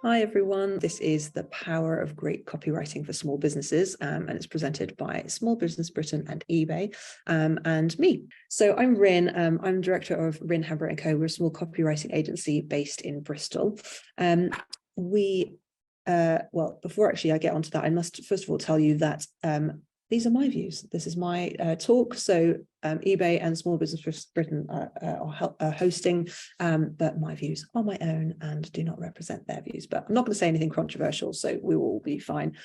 Hi everyone, this is The Power of Great Copywriting for Small Businesses, and it's presented by Small Business Britain and eBay, and me. So I'm Rin, I'm director of Rin Hamburgh & Co. We're a small copywriting agency based in Bristol. Well, before actually I get onto that, I must first of all tell you that these are my views. This is my talk. So eBay and Small Business Britain are hosting, but my views are my own and do not represent their views. But I'm not going to say anything controversial, so we will all be fine.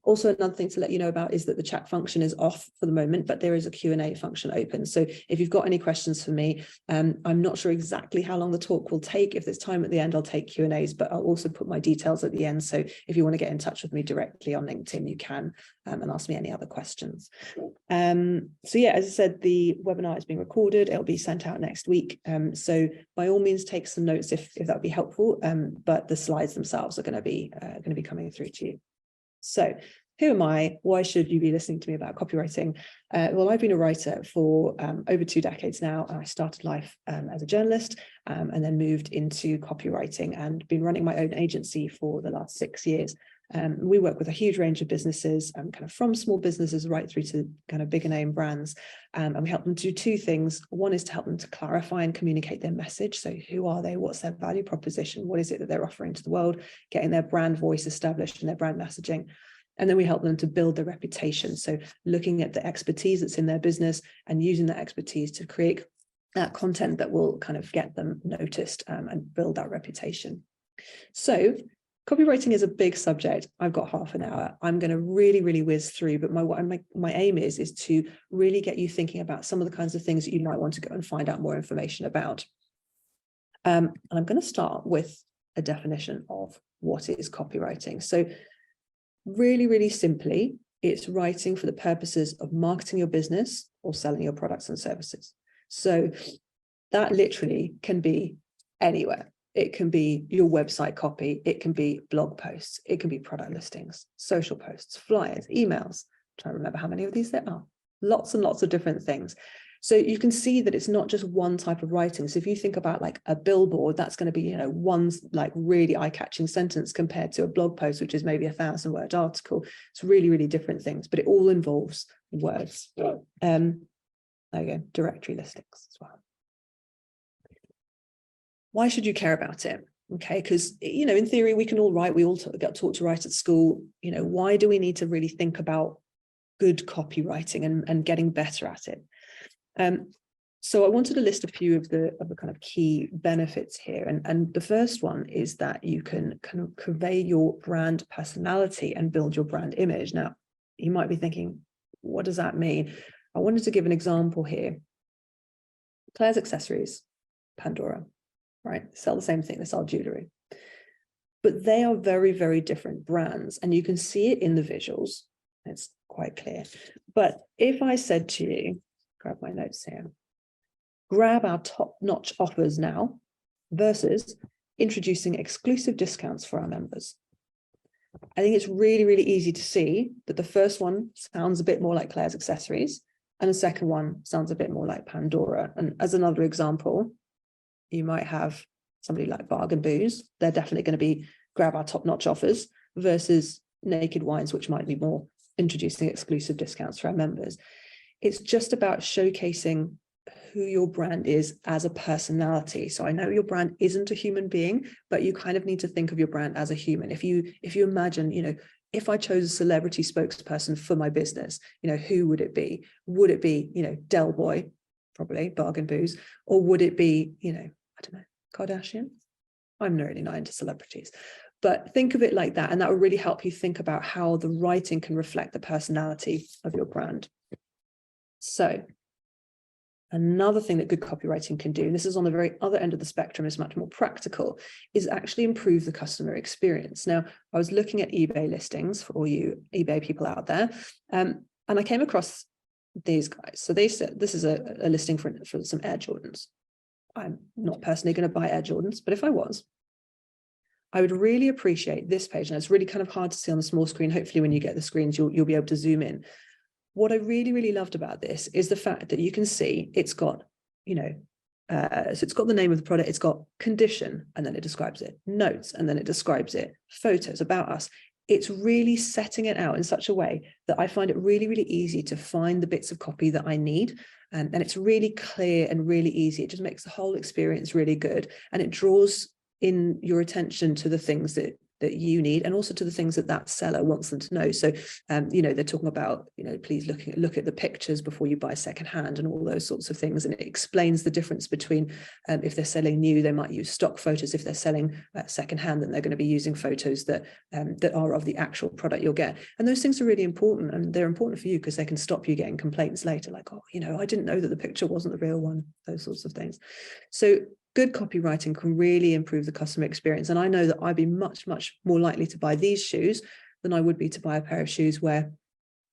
Also, another thing to let you know about is that the chat function is off for the moment, but there is a Q&A function open. So if you've got any questions for me, I'm not sure exactly how long the talk will take. If there's time at the end, I'll take Q&As, but I'll also put my details at the end. So if you want to get in touch with me directly on LinkedIn, you can, and ask me any other questions. So yeah, as I said, the webinar is being recorded. It'll be sent out next week. So by all means, take some notes if that would be helpful. But the slides themselves are going to be coming through to you. So who am I? Why should you be listening to me about copywriting? Well, I've been a writer for over 2 decades now. I started life as a journalist and then moved into copywriting and been running my own agency for the last 6 years. We work with a huge range of businesses, kind of from small businesses right through to kind of bigger name brands. And we help them do 2 things. One is to help them to clarify and communicate their message. So who are they? What's their value proposition? What is it that they're offering to the world? Getting their brand voice established and their brand messaging. And then we help them to build their reputation. So looking at the expertise that's in their business and using that expertise to create content that will kind of get them noticed and build that reputation. So copywriting is a big subject. I've got half an hour. I'm going to really whiz through, but my aim is to really get you thinking about some of the kinds of things that you might want to go and find out more information about. And I'm going to start with a definition of what is copywriting. So really simply, it's writing for the purposes of marketing your business or selling your products and services. So that literally can be anywhere. It can be your website copy, it can be blog posts, it can be product listings, social posts, flyers, emails. I'm trying to remember how many of these there are. Lots and lots of different things. So you can see that it's not just one type of writing. So if you think about like a billboard, that's going to be, one like really eye-catching sentence compared to a blog post, which is maybe a 1,000-word article. It's really different things, but it all involves words. There you go, directory listings as well. Why should you care about it? Okay, because, in theory, we can all write. We all get taught to write at school. Why do we need to really think about good copywriting and getting better at it? So I wanted to list a few of the kind of key benefits here. And the first one is that you can kind of convey your brand personality and build your brand image. Now, you might be thinking, what does that mean? I wanted to give an example here. Claire's Accessories, Pandora, right? They sell the same thing, they sell jewelry. But they are very different brands. And you can see it in the visuals. It's quite clear. But if I said to you, grab my notes here, grab our top-notch offers now versus introducing exclusive discounts for our members. I think it's really easy to see that the first one sounds a bit more like Claire's Accessories and the second one sounds a bit more like Pandora. And as another example, you might have somebody like Bargain Booze. They're definitely going to be grab our top-notch offers versus Naked Wines, which might be more introducing exclusive discounts for our members. It's just about showcasing who your brand is as a personality. So I know your brand isn't a human being, but you kind of need to think of your brand as a human. If you imagine, if I chose a celebrity spokesperson for my business, who would it be? Would it be, Del Boy, probably Bargain Booze, or would it be, I don't know, Kardashian? I'm really not into celebrities. But think of it like that, and that will really help you think about how the writing can reflect the personality of your brand. So another thing that good copywriting can do, and this is on the very other end of the spectrum, is much more practical, is actually improve the customer experience. Now, I was looking at eBay listings for all you eBay people out there, and I came across these guys. So they said this is a listing for some Air Jordans. I'm not personally going to buy Air Jordans, but if I was, I would really appreciate this page. And it's really kind of hard to see on the small screen. Hopefully when you get the screens, you'll be able to zoom in. What I really loved about this is the fact that you can see it's got, So it's got the name of the product, it's got condition, and then it describes it, notes, and then it describes it, photos, about us. It's really setting it out in such a way that I find it really, really easy to find the bits of copy that I need. And it's really clear and really easy. It just makes the whole experience really good. And it draws in your attention to the things that you need, and also to the things that seller wants them to know. So, they're talking about, please look at the pictures before you buy secondhand, and all those sorts of things. And it explains the difference between, if they're selling new, they might use stock photos. If they're selling secondhand, then they're going to be using photos that are of the actual product you'll get. And those things are really important, and they're important for you because they can stop you getting complaints later, like, oh, I didn't know that the picture wasn't the real one, those sorts of things. So good copywriting can really improve the customer experience. And I know that I'd be much, much more likely to buy these shoes than I would be to buy a pair of shoes where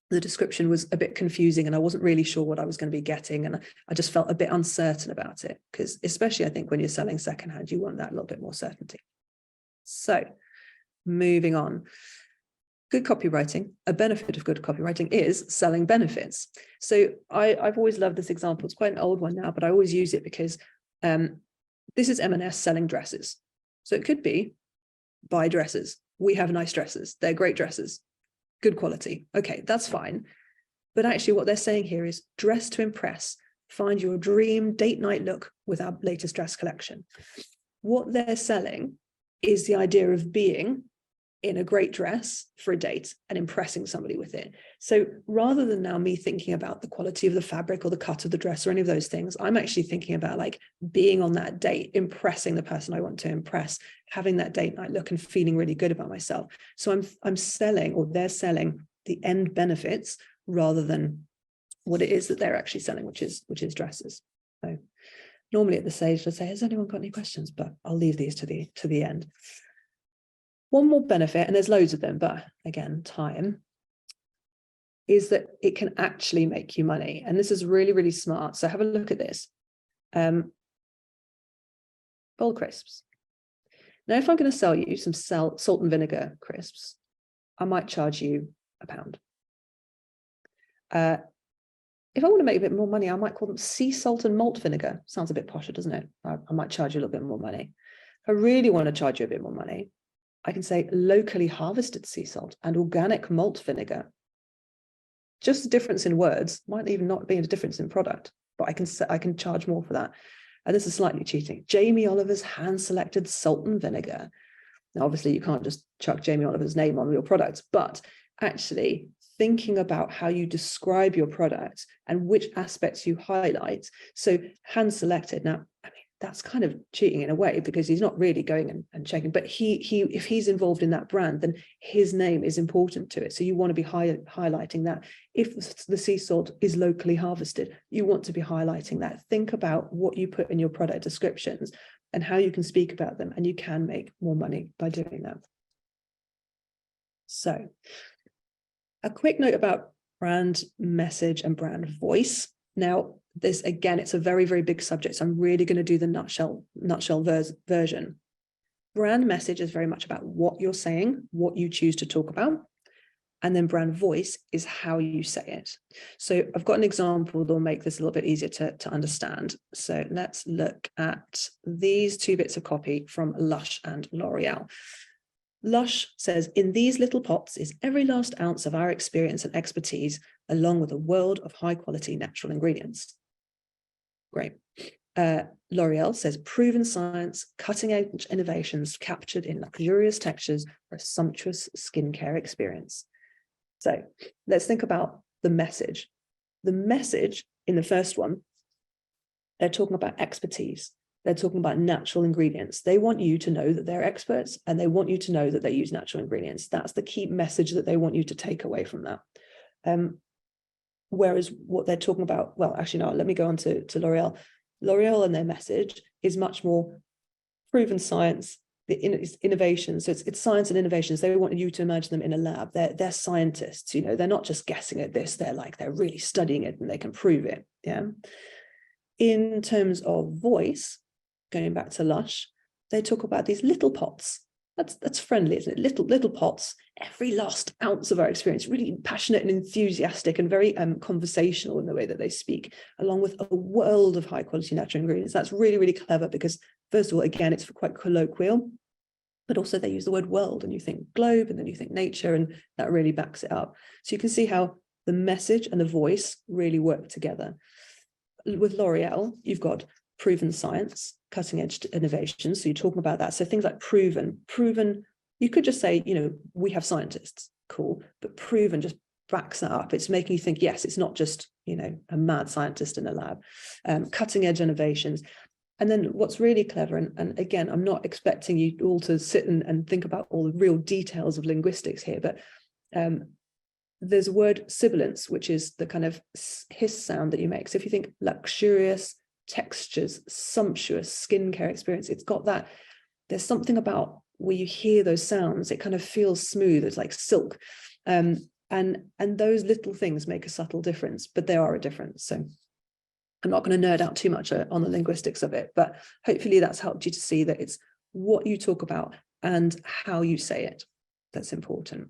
the description was a bit confusing and I wasn't really sure what I was going to be getting. And I just felt a bit uncertain about it, because especially I think when you're selling secondhand, you want that little bit more certainty. So moving on. Good copywriting, a benefit of good copywriting is selling benefits. So I've always loved this example. It's quite an old one now, but I always use it because this is M&S selling dresses. So it could be, buy dresses. We have nice dresses. They're great dresses. Good quality. Okay, that's fine. But actually what they're saying here is dress to impress. Find your dream date night look with our latest dress collection. What they're selling is the idea of being in a great dress for a date and impressing somebody with it. So rather than now me thinking about the quality of the fabric or the cut of the dress or any of those things, I'm actually thinking about like being on that date, impressing the person I want to impress, having that date night look and feeling really good about myself. So I'm selling, or they're selling, the end benefits rather than what it is that they're actually selling, which is dresses. So normally at the stage, let's say, has anyone got any questions? But I'll leave these to the end. One more benefit, and there's loads of them, but again, time, is that it can actually make you money. And this is really, really smart. So have a look at this. Bowl crisps. Now, if I'm going to sell you some salt and vinegar crisps, I might charge you £1. If I want to make a bit more money, I might call them sea salt and malt vinegar. Sounds a bit posher, doesn't it? I might charge you a little bit more money. If I really want to charge you a bit more money, I can say locally harvested sea salt and organic malt vinegar. Just a difference in words, might even not be a difference in product, but I can charge more for that. And this is slightly cheating. Jamie Oliver's hand-selected salt and vinegar. Now, obviously, you can't just chuck Jamie Oliver's name on your products, but actually thinking about how you describe your product and which aspects you highlight. So hand-selected. Now, I mean, that's kind of cheating in a way, because he's not really going and checking, but if he's involved in that brand, then his name is important to it. So you want to be highlighting that. If the sea salt is locally harvested, you want to be highlighting that. Think about what you put in your product descriptions and how you can speak about them, and you can make more money by doing that. So a quick note about brand message and brand voice. Now, this, again, it's a very, very big subject. So I'm really going to do the nutshell version. Brand message is very much about what you're saying, what you choose to talk about. And then brand voice is how you say it. So I've got an example that'll make this a little bit easier to understand. So let's look at these two bits of copy from Lush and L'Oreal. Lush says, in these little pots is every last ounce of our experience and expertise, along with a world of high quality natural ingredients. Great. L'Oreal says, proven science, cutting edge innovations captured in luxurious textures for a sumptuous skincare experience. So let's think about the message. The message in the first one, they're talking about expertise. They're talking about natural ingredients. They want you to know that they're experts, and they want you to know that they use natural ingredients. That's the key message that they want you to take away from that. Whereas what they're talking about, well, actually, no, let me go on to L'Oreal. L'Oreal and their message is much more proven science, the innovations. So it's science and innovations. They want you to imagine them in a lab. They're scientists, they're not just guessing at this. They're really studying it and they can prove it. Yeah. In terms of voice, going back to Lush, they talk about these little pots. That's friendly, isn't it? Little pots, every last ounce of our experience, really passionate and enthusiastic and very conversational in the way that they speak, along with a world of high quality natural ingredients. That's really, really clever because, first of all, again, it's quite colloquial, but also they use the word world, and you think globe and then you think nature, and that really backs it up. So you can see how the message and the voice really work together. With L'Oreal, you've got proven science, cutting edge innovation. So you're talking about that. So things like proven, you could just say, we have scientists, cool, but proven just backs that up. It's making you think, yes, it's not just, a mad scientist in a lab. Cutting edge innovations. And then what's really clever, and again, I'm not expecting you all to sit and think about all the real details of linguistics here, but there's a word sibilance, which is the kind of hiss sound that you make. So if you think luxurious, textures, sumptuous, skincare experience, it's got that, there's something about where you hear those sounds, it kind of feels smooth, it's like silk. And those little things make a subtle difference, but they are a difference. So I'm not going to nerd out too much on the linguistics of it, but hopefully that's helped you to see that it's what you talk about and how you say it that's important.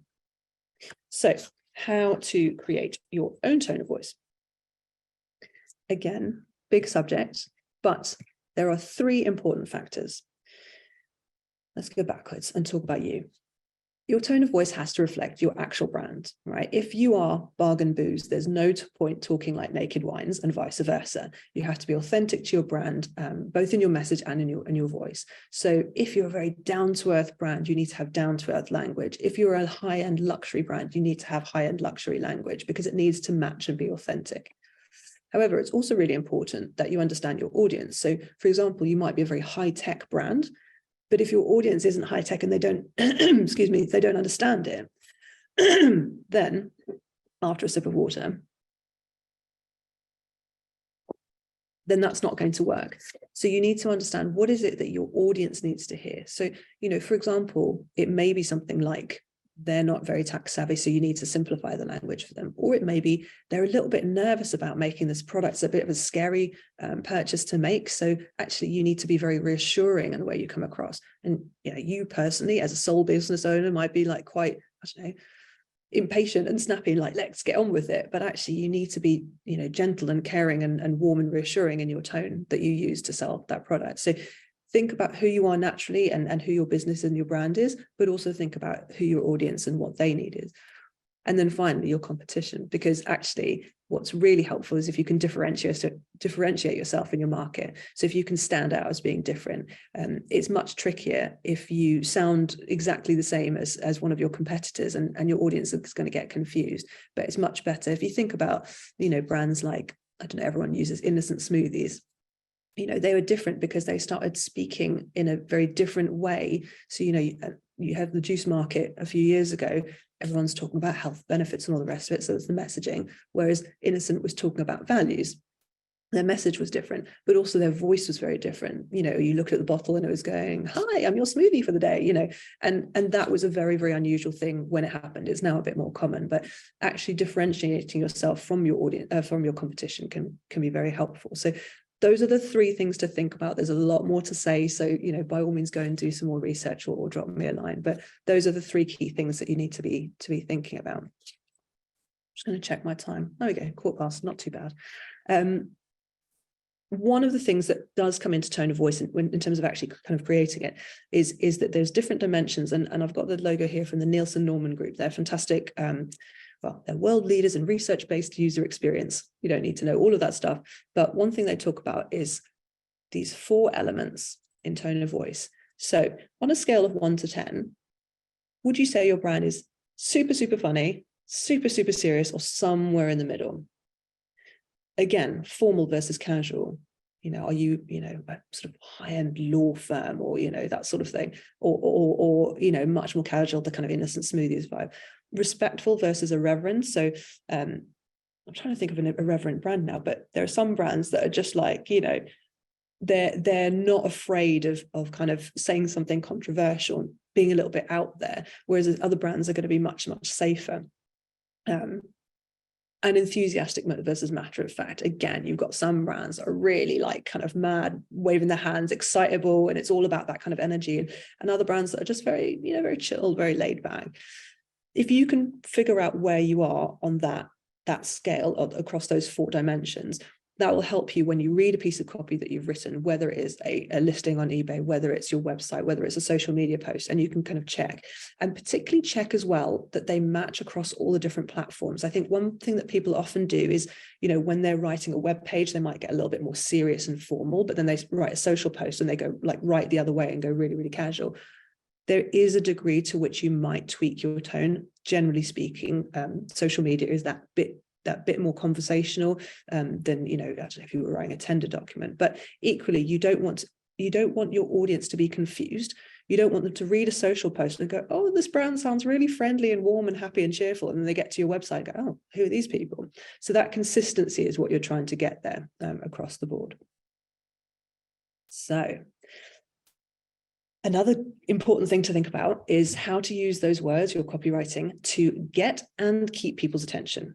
So how to create your own tone of voice. Again, big subject, but there are 3 important factors. Let's go backwards and talk about you. Your tone of voice has to reflect your actual brand, right? If you are bargain booze, there's no point talking like Naked Wines and vice versa. You have to be authentic to your brand, both in your message and in your voice. So if you're a very down-to-earth brand, you need to have down-to-earth language. If you're a high-end luxury brand, you need to have high-end luxury language because it needs to match and be authentic. However, it's also really important that you understand your audience. So, for example, you might be a very high-tech brand, but if your audience isn't high tech and they don't, excuse me, they don't understand it, then after a sip of water, then that's not going to work. So you need to understand what is it that your audience needs to hear. So, for example, it may be something like they're not very tech savvy, so you need to simplify the language for them. Or it may be they're a little bit nervous about making this product. It's a bit of a scary purchase to make. So actually you need to be very reassuring in the way you come across. And you personally, as a sole business owner, might be like quite, I don't know, impatient and snappy, like, let's get on with it. But actually you need to be, gentle and caring and warm and reassuring in your tone that you use to sell that product. So think about who you are naturally and who your business and your brand is, but also think about who your audience and what they need is. And then finally, your competition, because actually what's really helpful is if you can differentiate yourself in your market. So if you can stand out as being different, it's much trickier if you sound exactly the same as one of your competitors and your audience is going to get confused. But it's much better if you think about, brands like, I don't know, everyone uses Innocent Smoothies. They were different because they started speaking in a very different way. So, you have the juice market a few years ago, everyone's talking about health benefits and all the rest of it. So it's the messaging, whereas Innocent was talking about values. Their message was different, but also their voice was very different. You look at the bottle and it was going, hi, I'm your smoothie for the day, and that was a very, very unusual thing when it happened. It's now a bit more common, but actually differentiating yourself from your audience, from your competition can be very helpful. So those are the 3 things to think about. There's a lot more to say. So, by all means, go and do some more research or drop me a line. But those are the 3 key things that you need to be thinking about. I'm just going to check my time. There we go, 15:15, not too bad. One of the things that does come into tone of voice in terms of actually kind of creating it is that there's different dimensions. And I've got the logo here from the Nielsen Norman Group. They're fantastic. They're world leaders in research-based user experience. You don't need to know all of that stuff. But one thing they talk about is these 4 elements in tone of voice. So on a scale of 1 to 10, would you say your brand is super, super funny, super, super serious, or somewhere in the middle? Again, formal versus casual. Are you, a sort of high-end law firm or, that sort of thing, or much more casual, the kind of Innocent Smoothies vibe. Respectful versus irreverent. So I'm trying to think of an irreverent brand now, but there are some brands that are just like, they're not afraid of kind of saying something controversial, being a little bit out there, whereas other brands are going to be much, much safer. And enthusiastic versus matter of fact. Again, you've got some brands that are really like kind of mad, waving their hands, excitable, and it's all about that kind of energy. And other brands that are just very, very chilled, very laid back. If you can figure out where you are on that scale across those 4 dimensions, that will help you when you read a piece of copy that you've written, whether it is a listing on eBay, whether it's your website, whether it's a social media post, and you can kind of check, and particularly check as well that they match across all the different platforms. I think one thing that people often do is, when they're writing a web page, they might get a little bit more serious and formal, but then they write a social post and they go like right the other way and go really, really casual. There is a degree to which you might tweak your tone. Generally speaking, social media is that bit more conversational than, I don't know if you were writing a tender document. But equally, you don't want your audience to be confused. You don't want them to read a social post and go, oh, this brand sounds really friendly and warm and happy and cheerful. And then they get to your website and go, oh, who are these people? So that consistency is what you're trying to get there across the board. So another important thing to think about is how to use those words, your copywriting, to get and keep people's attention.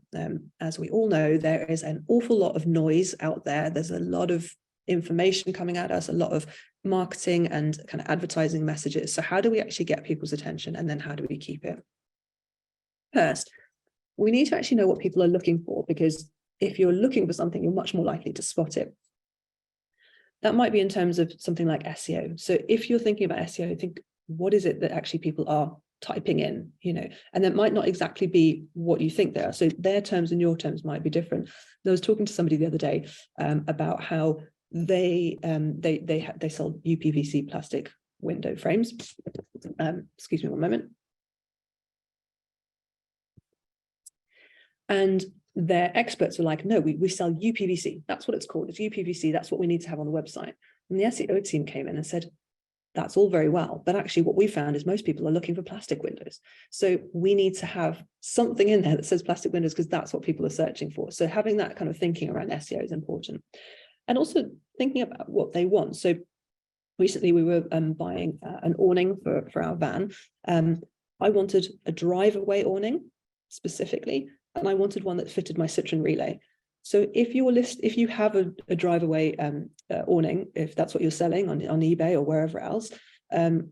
As we all know, there is an awful lot of noise out there. There's a lot of information coming at us, a lot of marketing and kind of advertising messages. So how do we actually get people's attention? And then how do we keep it? First, we need to actually know what people are looking for, because if you're looking for something, you're much more likely to spot it. That might be in terms of something like SEO. So if you're thinking about SEO, think, what is it that actually people are typing in, and that might not exactly be what you think they are. So their terms and your terms might be different. I was talking to somebody the other day about how they sell UPVC plastic window frames. Excuse me one moment. And their experts are like, no, we sell UPVC. That's what it's called. It's UPVC. That's what we need to have on the website. And the SEO team came in and said, that's all very well, but actually what we found is most people are looking for plastic windows. So we need to have something in there that says plastic windows, because that's what people are searching for. So having that kind of thinking around SEO is important. And also thinking about what they want. So recently we were buying an awning for our van. I wanted a drive-away awning specifically, and I wanted one that fitted my Citroen Relay. So if you have a drive-away awning, if that's what you're selling on eBay or wherever else, and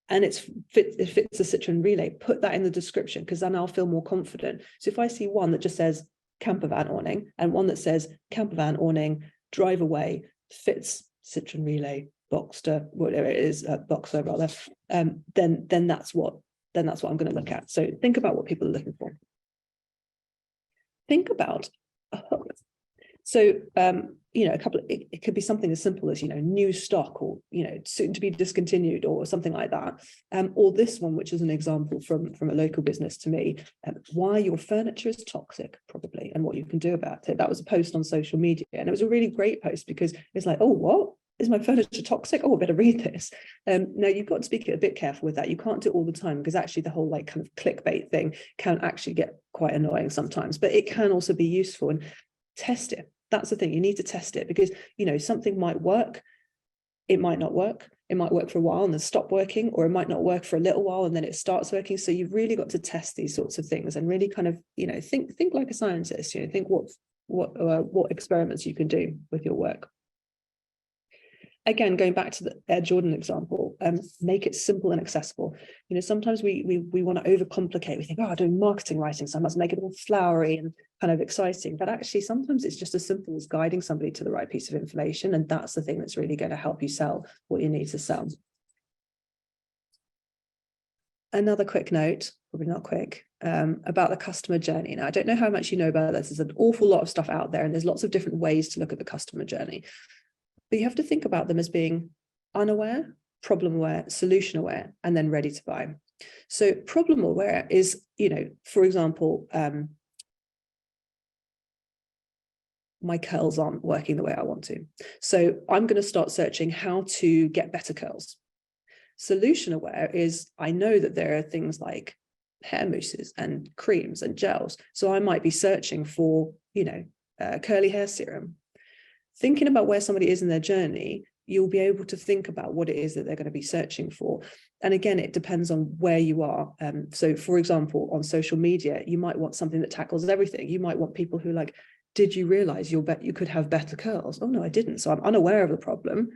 it fits a Citroen Relay, put that in the description, because then I'll feel more confident. So if I see one that just says camper van awning and one that says camper van awning, drive-away, fits Citroen Relay, Boxster, whatever it is, Boxer rather, then that's what I'm going to look at. So think about what people are looking for. Think about a hook. So, it could be something as simple as, new stock, or, soon to be discontinued, or something like that. Or this one, which is an example from a local business to me, why your furniture is toxic, probably, and what you can do about it. That was a post on social media, and it was a really great post, because it's like, oh, what? Is my furniture toxic? Oh, I better read this. Now, you've got to be a bit careful with that. You can't do it all the time, because actually the whole kind of clickbait thing can actually get quite annoying sometimes, but it can also be useful. And test it. That's the thing. You need to test it, because, something might work. It might not work. It might work for a while and then stop working, or it might not work for a little while and then it starts working. So you've really got to test these sorts of things and really kind of, think like a scientist, think what experiments you can do with your work. Again, going back to the Air Jordan example, make it simple and accessible. Sometimes we want to overcomplicate. We think, oh, I'm doing marketing writing, so I must make it all flowery and kind of exciting. But actually, sometimes it's just as simple as guiding somebody to the right piece of information. And that's the thing that's really going to help you sell what you need to sell. Another quick note, probably not quick, about the customer journey. Now, I don't know how much you know about this. There's an awful lot of stuff out there, and there's lots of different ways to look at the customer journey. But you have to think about them as being unaware, problem aware, solution aware, and then ready to buy. So problem aware is, for example, my curls aren't working the way I want to. So I'm going to start searching how to get better curls. Solution aware is, I know that there are things like hair mousses and creams and gels. So I might be searching for, curly hair serum. Thinking about where somebody is in their journey, you'll be able to think about what it is that they're going to be searching for. And again, it depends on where you are. So for example, on social media, you might want something that tackles everything. You might want people who are like, did you realize you could have better curls? Oh no, I didn't. So I'm unaware of the problem,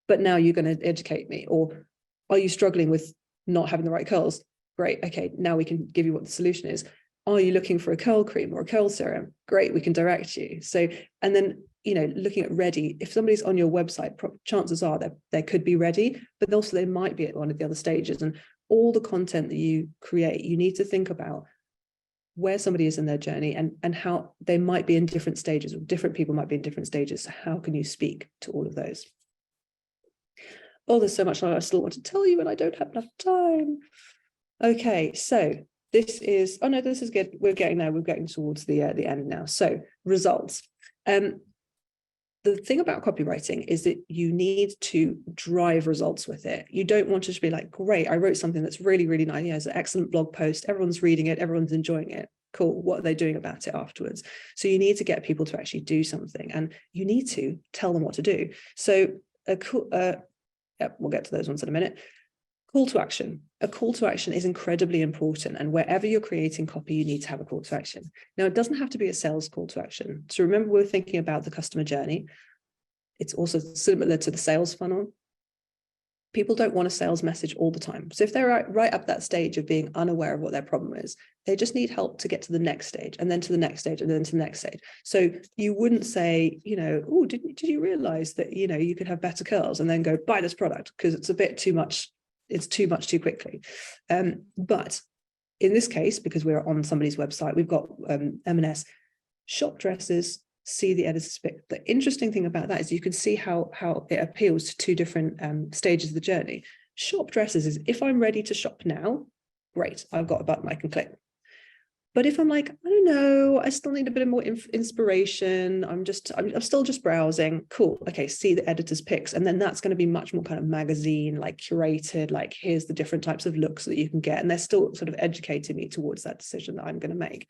but now you're going to educate me. Or are you struggling with not having the right curls? Great. Okay, now we can give you what the solution is. Are you looking for a curl cream or a curl serum? Great, we can direct you. So, and then, looking at ready, if somebody's on your website, chances are that they could be ready, but also they might be at one of the other stages. And all the content that you create, you need to think about where somebody is in their journey and how they might be in different stages, or different people might be in different stages. So how can you speak to all of those? Oh, there's so much I still want to tell you and I don't have enough time. Okay, so this is, oh no, this is good. We're getting there. We're getting towards the end now. So results. The thing about copywriting is that you need to drive results with it. You don't want to just be like, great, I wrote something that's really, really nice. Yeah, it's an excellent blog post. Everyone's reading it. Everyone's enjoying it. Cool. What are they doing about it afterwards? So you need to get people to actually do something, and you need to tell them what to do. So we'll get to those ones in a minute. Call to action. A call to action is incredibly important. And wherever you're creating copy, you need to have a call to action. Now, it doesn't have to be a sales call to action. So remember, we're thinking about the customer journey. It's also similar to the sales funnel. People don't want a sales message all the time. So if they're right up that stage of being unaware of what their problem is, they just need help to get to the next stage, and then to the next stage, and then to the next stage. So you wouldn't say, oh, did you realize that, you could have better curls, and then go buy this product, because it's a bit too much. It's too much too quickly. But in this case, because we're on somebody's website, we've got M&S shop dresses, see the editor's pick. The interesting thing about that is you can see how it appeals to two different stages of the journey. Shop dresses is, if I'm ready to shop now, great, I've got a button I can click. But if I'm like, I don't know, I still need a bit of more inspiration, I'm still just browsing, cool, okay, see the editor's picks. And then that's going to be much more kind of magazine, like curated, like here's the different types of looks that you can get. And they're still sort of educating me towards that decision that I'm going to make.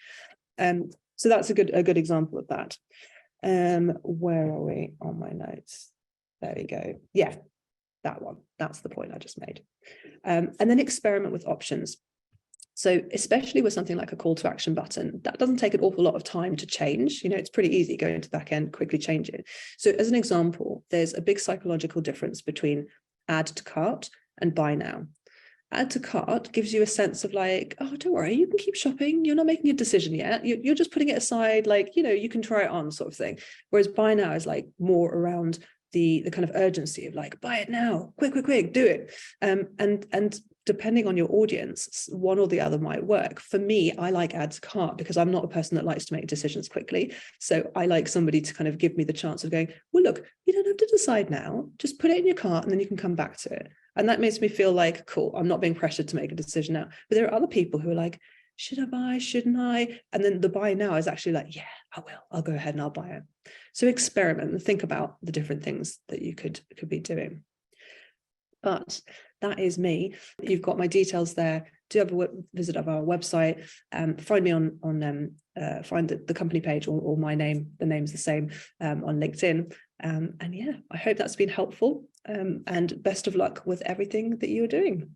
So that's a good example of that. Where are we on my notes? There we go. Yeah, that one. That's the point I just made. And then experiment with options. So especially with something like a call to action button, that doesn't take an awful lot of time to change. It's pretty easy, go into the back end, quickly change it. So as an example, there's a big psychological difference between add to cart and buy now. Add to cart gives you a sense of like, oh, don't worry, you can keep shopping. You're not making a decision yet. You're just putting it aside, like, you can try it on, sort of thing. Whereas buy now is like more around the kind of urgency of like, buy it now, quick, do it. And depending on your audience, one or the other might work. For me, I like add to cart because I'm not a person that likes to make decisions quickly. So I like somebody to kind of give me the chance of going, well, look, you don't have to decide now, just put it in your cart and then you can come back to it. And that makes me feel like, cool, I'm not being pressured to make a decision now. But there are other people who are like, should I buy, shouldn't I? And then the buy now is actually like, yeah, I will, I'll go ahead and I'll buy it. So experiment and think about the different things that you could be doing. But that is me. You've got my details there. Do have a visit of our website. Find me on find the company page or my name. The name's the same on LinkedIn. And yeah, I hope that's been helpful. And best of luck with everything that you're doing.